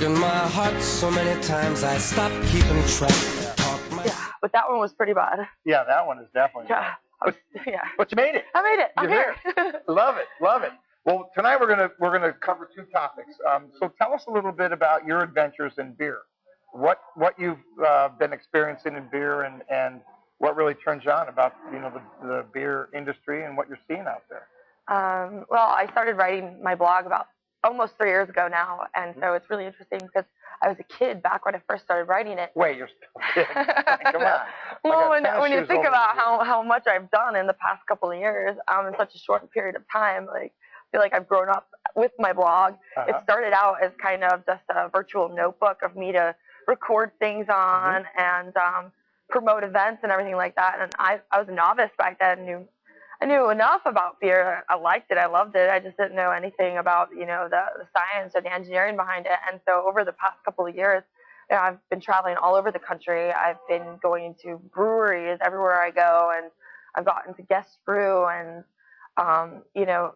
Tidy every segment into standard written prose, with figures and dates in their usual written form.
broken my heart so many times I stopped keeping track. Yeah, but that one was pretty bad. Yeah, that one is definitely bad. Yeah. But you made it. I made it. I'm You're here. Love it, love it. Well, tonight we're gonna cover two topics. So tell us a little bit about your adventures in beer. What you've been experiencing in beer, and what really turns you on about the beer industry and what you're seeing out there. Well, I started writing my blog about almost 3 years ago now, and so it's really interesting because I was a kid back when I first started writing it. Wait, you're still a kid? Come on. Well, when you think about how much I've done in the past couple of years, in such a short period of time, like I feel like I've grown up with my blog. It started out as kind of just a virtual notebook of me to record things on and promote events and everything like that. And I was a novice back then. I knew enough about beer. I liked it. I loved it. I just didn't know anything about, the science or the engineering behind it. And so over the past couple of years, I've been traveling all over the country. I've been going to breweries everywhere I go, and I've gotten to guest brew and,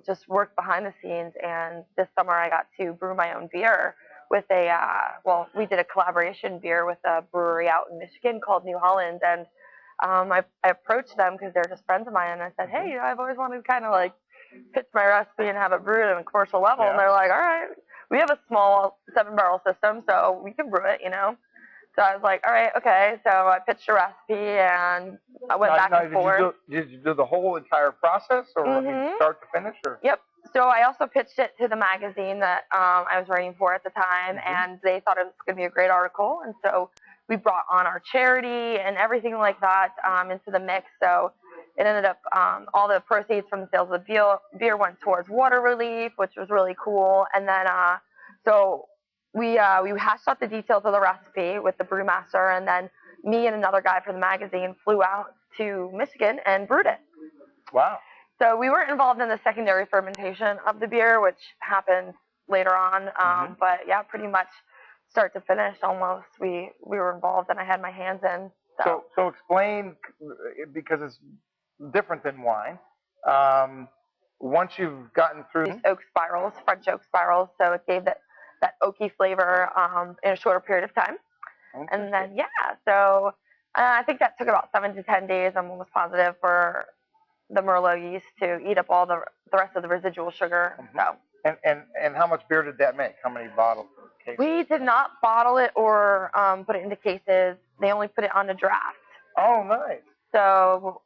just work behind the scenes. And this summer I got to brew my own beer with we did a collaboration beer with a brewery out in Michigan called New Holland. And I approached them because they're just friends of mine, and I said, hey, I've always wanted to kind of like pitch my recipe and have it brewed on a commercial level. And they're like, all right, we have a small 7-barrel system, so we can brew it, So I was like, all right, okay. So I pitched a recipe, and I went back and forth. Did you do the whole entire process, or start to finish? Or? Yep. So I also pitched it to the magazine that I was writing for at the time, and they thought it was going to be a great article. And so we brought on our charity and everything like that into the mix. So it ended up all the proceeds from the sales of the beer went towards water relief, which was really cool. And then so we hashed out the details of the recipe with the brewmaster, and then me and another guy from the magazine flew out to Michigan and brewed it. Wow. So we weren't involved in the secondary fermentation of the beer, which happened later on. But yeah, pretty much start to finish almost we were involved, and I had my hands in. So explain, because it's different than wine. Once you've gotten through these oak spirals, French oak spirals, so it gave that oaky flavor in a shorter period of time. And then so I think that took about 7 to 10 days. I'm almost positive for the Merlot yeast to eat up all the rest of the residual sugar. So. And how much beer did that make? How many bottles? Cases? We did not bottle it or put it into cases. They only put it on a draft. Oh, nice. So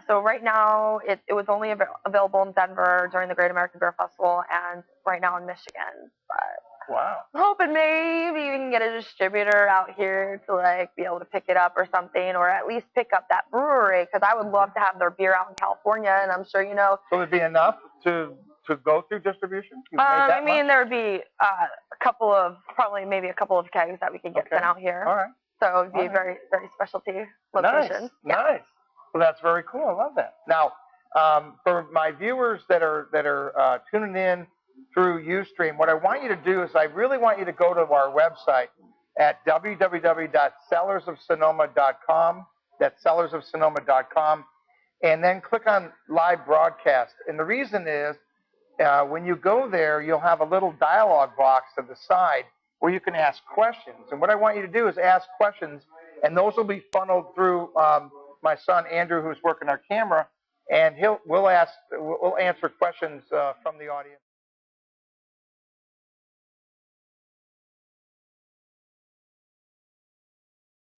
so right now it was only available in Denver during the Great American Beer Festival, and right now in Michigan. But wow. I'm hoping maybe we can get a distributor out here to be able to pick it up or something, or at least pick up that brewery, because I would love to have their beer out in California, and I'm sure So there'd be enough to go through distribution? I mean, there would be maybe a couple of kegs that we could get sent out here. All right. So it would be a very, very specialty location. Nice. Well, that's very cool. I love that. Now, for my viewers that are tuning in through Ustream, what I want you to do is I really want you to go to our website at www.cellarsofsonoma.com. That's cellarsofsonoma.com, and then click on live broadcast. And the reason is, when you go there, you'll have a little dialog box to the side where you can ask questions. And what I want you to do is ask questions, and those will be funneled through my son Andrew, who's working our camera, and we'll answer questions from the audience.